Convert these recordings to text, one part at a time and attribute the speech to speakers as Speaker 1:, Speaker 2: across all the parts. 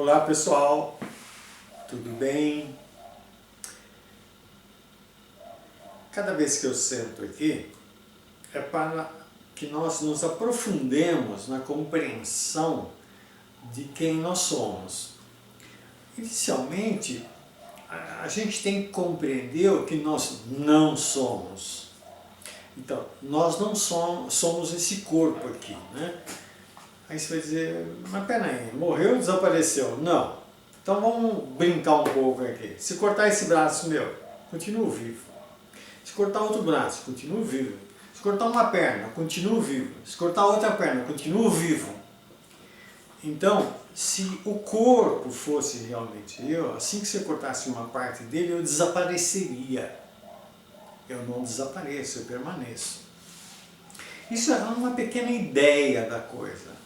Speaker 1: Olá pessoal, tudo bem? Cada vez que eu sento aqui é para que nós nos aprofundemos na compreensão de quem nós somos. Inicialmente, a gente tem que compreender o que nós não somos. Então, nós não somos esse corpo aqui, né? Aí você vai dizer, mas peraí, morreu ou desapareceu? Não. Então vamos brincar um pouco aqui. Se cortar esse braço meu, continuo vivo. Se cortar outro braço, continuo vivo. Se cortar uma perna, continuo vivo. Se cortar outra perna, continuo vivo. Então, se o corpo fosse realmente eu, assim que você cortasse uma parte dele, eu desapareceria. Eu não desapareço, eu permaneço. Isso é uma pequena ideia da coisa.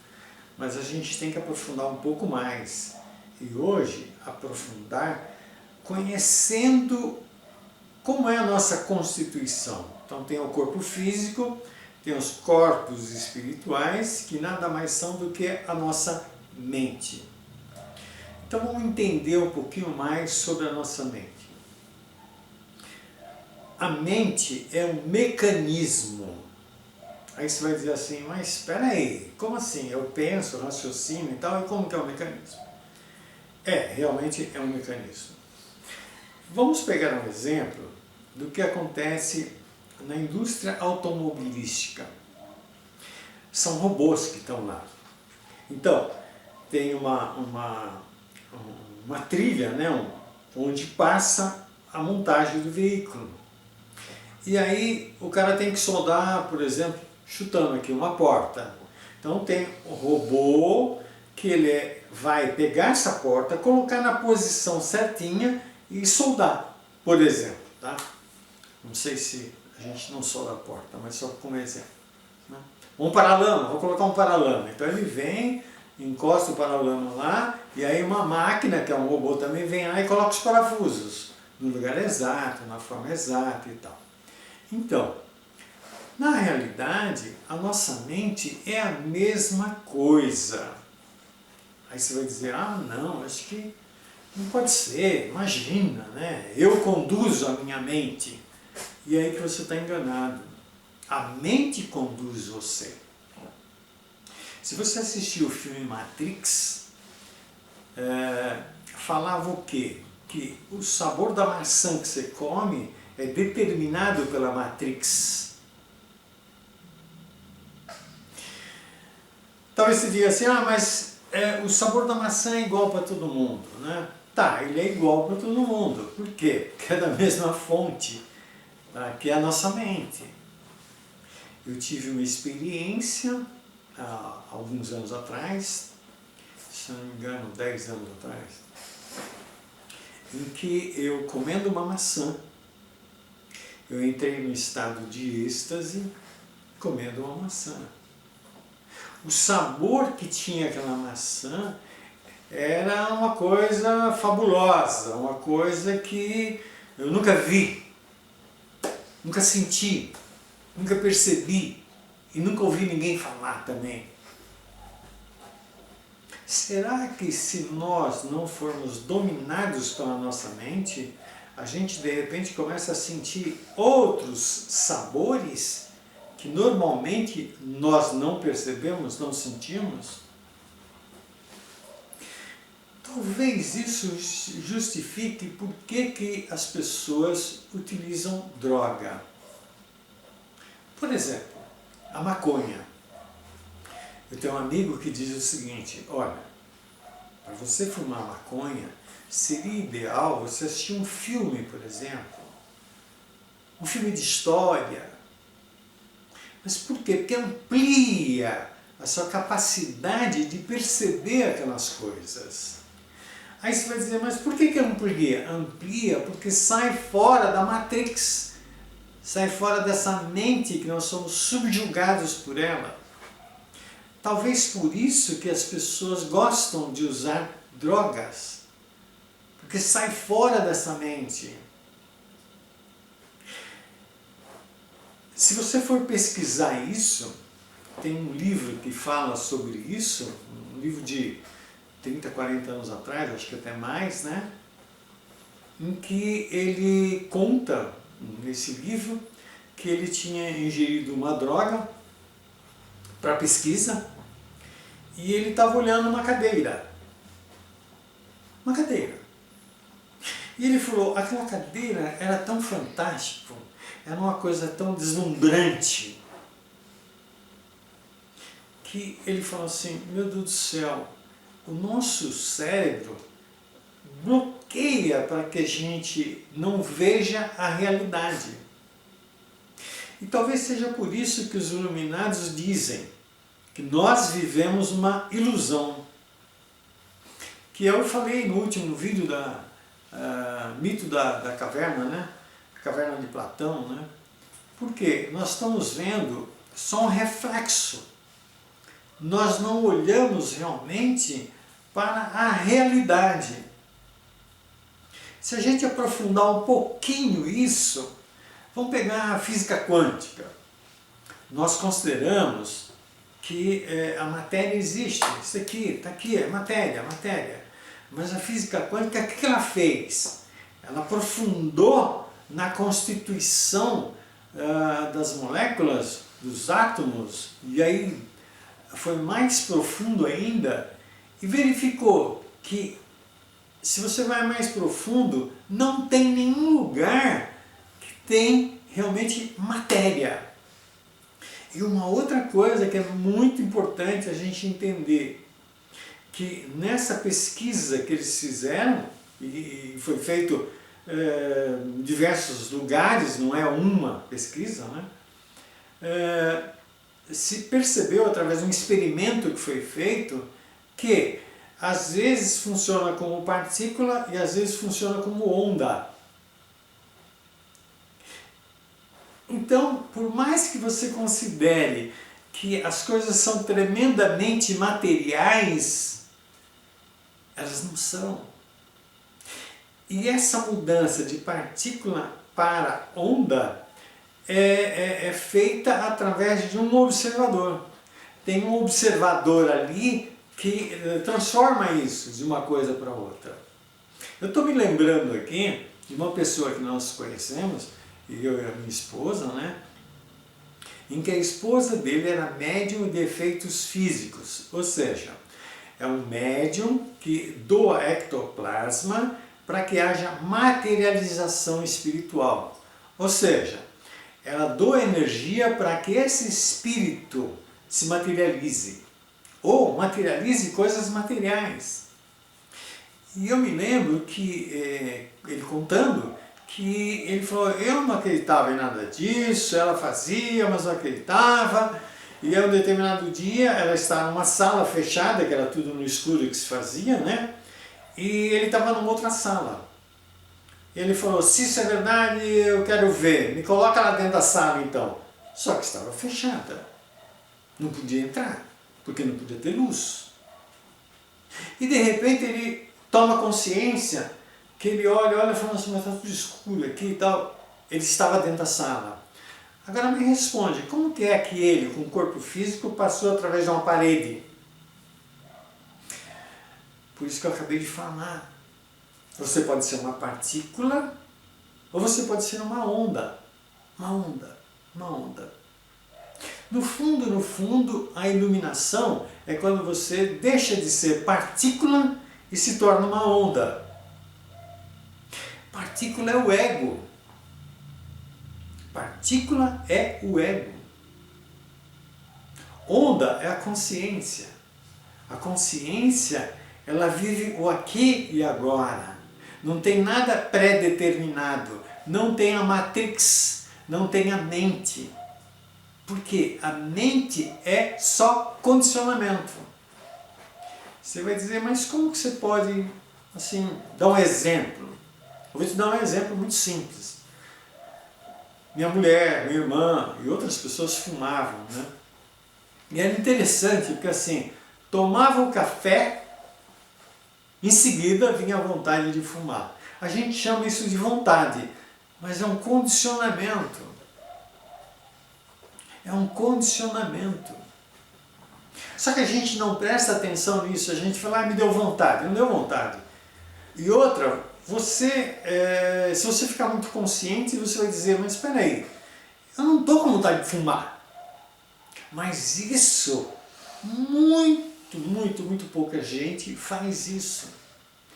Speaker 1: Mas a gente tem que aprofundar um pouco mais. E hoje, aprofundar conhecendo como é a nossa constituição. Então tem o corpo físico, tem os corpos espirituais, que nada mais são do que a nossa mente. Então vamos entender um pouquinho mais sobre a nossa mente. A mente é um mecanismo. Aí você vai dizer assim, mas espera aí, como assim? Eu penso, raciocínio e tal, e como que é o mecanismo? Realmente é um mecanismo. Vamos pegar um exemplo do que acontece na indústria automobilística. São robôs que estão lá. Então, tem uma trilha, né, onde passa a montagem do veículo. E aí o cara tem que soldar, por exemplo, chutando aqui uma porta. Então tem o robô que ele vai pegar essa porta, colocar na posição certinha e soldar, por exemplo. Tá? Não sei se a gente não solda a porta, mas só como exemplo. Né? Um paralama, vou colocar um paralama. Então ele vem, encosta o paralama lá, e aí uma máquina, que é um robô também, vem lá e coloca os parafusos no lugar exato, na forma exata e tal. Então, na realidade, a nossa mente é a mesma coisa. Aí você vai dizer, ah não, acho que não pode ser, imagina, né? Eu conduzo a minha mente. E aí que você está enganado. A mente conduz você. Se você assistiu o filme Matrix, falava o quê? Que o sabor da maçã que você come é determinado pela Matrix. Talvez você diga assim, mas o sabor da maçã é igual para todo mundo, né? Tá, ele é igual para todo mundo. Por quê? Porque é da mesma fonte, tá? Que é a nossa mente. Eu tive uma experiência há alguns anos atrás, se não me engano, 10 anos atrás, em que eu, comendo uma maçã, eu entrei no estado de êxtase comendo uma maçã. O sabor que tinha aquela maçã era uma coisa fabulosa, uma coisa que eu nunca vi, nunca senti, nunca percebi e nunca ouvi ninguém falar também. Será que se nós não formos dominados pela nossa mente, a gente de repente começa a sentir outros sabores que normalmente nós não percebemos, não sentimos? Talvez isso justifique por que as pessoas utilizam droga. Por exemplo, a maconha. Eu tenho um amigo que diz o seguinte, olha, para você fumar maconha, seria ideal você assistir um filme, por exemplo, um filme de história. Mas por quê? Porque amplia a sua capacidade de perceber aquelas coisas. Aí você vai dizer, mas por que amplia? Amplia porque sai fora da Matrix, sai fora dessa mente que nós somos subjugados por ela. Talvez por isso que as pessoas gostam de usar drogas, porque sai fora dessa mente. Se você for pesquisar isso, tem um livro que fala sobre isso, um livro de 30, 40 anos atrás, acho que até mais, né? Em que ele conta, nesse livro, que ele tinha ingerido uma droga para pesquisa e ele estava olhando uma cadeira. Uma cadeira. E ele falou, aquela cadeira era tão fantástica, era uma coisa tão deslumbrante, que ele falou assim, meu Deus do céu, o nosso cérebro bloqueia para que a gente não veja a realidade. E talvez seja por isso que os iluminados dizem que nós vivemos uma ilusão. Que eu falei no último vídeo da mito da caverna, né? Caverna de Platão, né? Porque nós estamos vendo só um reflexo. Nós não olhamos realmente para a realidade. Se a gente aprofundar um pouquinho isso, vamos pegar a física quântica. Nós consideramos que a matéria existe. Isso aqui, está aqui, é matéria, matéria. Mas a física quântica, o que ela fez? Ela aprofundou na constituição das moléculas, dos átomos, e aí foi mais profundo ainda, e verificou que se você vai mais profundo, não tem nenhum lugar que tem realmente matéria. E uma outra coisa que é muito importante a gente entender, que nessa pesquisa que eles fizeram, e foi feito em diversos lugares, não é uma pesquisa, né? Se percebeu através de um experimento que foi feito, que às vezes funciona como partícula e às vezes funciona como onda. Então, por mais que você considere que as coisas são tremendamente materiais, elas não são. E essa mudança de partícula para onda é feita através de um observador. Tem um observador ali que transforma isso de uma coisa para outra. Eu estou me lembrando aqui de uma pessoa que nós conhecemos, eu e a minha esposa, né? Em que a esposa dele era médium de efeitos físicos, ou seja, é um médium que doa ectoplasma para que haja materialização espiritual. Ou seja, ela doa energia para que esse espírito se materialize, ou materialize coisas materiais. E eu me lembro que, ele contando, que ele falou, eu não acreditava em nada disso, ela fazia, mas não acreditava. E aí, um determinado dia, ela estava numa sala fechada, que era tudo no escuro que se fazia, né? E ele estava numa outra sala. Ele falou, se isso é verdade, eu quero ver, me coloca lá dentro da sala então. Só que estava fechada, não podia entrar, porque não podia ter luz. E de repente ele toma consciência, que ele olha e fala assim, mas está tudo escuro aqui e tal. Ele estava dentro da sala. Agora me responde, como que é que ele, com o corpo físico, passou através de uma parede? Por isso que eu acabei de falar. Você pode ser uma partícula, ou você pode ser uma onda. Uma onda, uma onda. No fundo, a iluminação é quando você deixa de ser partícula e se torna uma onda. Partícula é o ego. Partícula é o ego. Onda é a consciência. A consciência, ela vive o aqui e agora. Não tem nada pré-determinado. Não tem a matrix, não tem a mente. Porque a mente é só condicionamento. Você vai dizer, mas como que você pode, assim, dar um exemplo? Eu vou te dar um exemplo muito simples. Minha mulher, minha irmã e outras pessoas fumavam, né? E era interessante, porque assim, tomava o café, em seguida vinha a vontade de fumar. A gente chama isso de vontade, mas é um condicionamento. É um condicionamento. Só que a gente não presta atenção nisso, a gente fala, me deu vontade, não deu vontade. E outra, se você ficar muito consciente, você vai dizer, mas espera aí, eu não estou com vontade de fumar. Mas isso, muito pouca gente faz isso.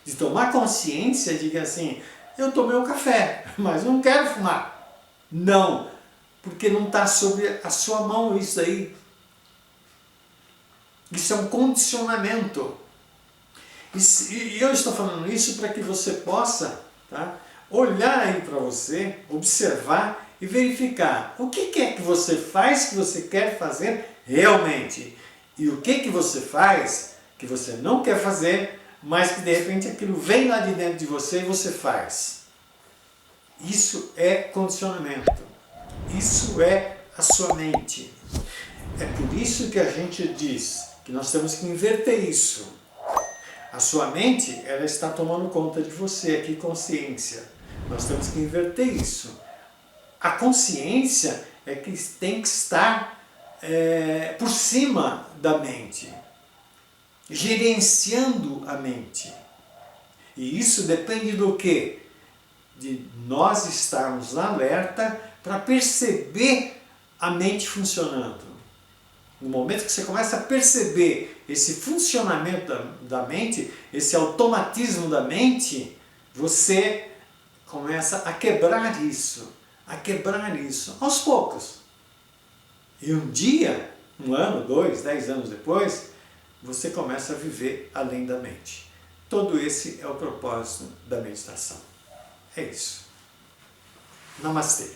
Speaker 1: De tomar consciência de que assim, eu tomei o café, mas não quero fumar. Não, porque não está sob a sua mão isso aí. Isso é um condicionamento. E eu estou falando isso para que você possa, tá, olhar aí para você, observar e verificar o que é que você faz que você quer fazer realmente. E o que você faz que você não quer fazer, mas que de repente aquilo vem lá de dentro de você e você faz. Isso é condicionamento. Isso é a sua mente. É por isso que a gente diz que nós temos que inverter isso. A sua mente, ela está tomando conta de você, aqui consciência. Nós temos que inverter isso. A consciência é que tem que estar por cima da mente, gerenciando a mente. E isso depende do quê? De nós estarmos alerta para perceber a mente funcionando. No momento que você começa a perceber esse funcionamento da mente, esse automatismo da mente, você começa a quebrar isso aos poucos. E um dia, 1 ano, 2, 10 anos depois, você começa a viver além da mente. Todo esse é o propósito da meditação. É isso. Namastê.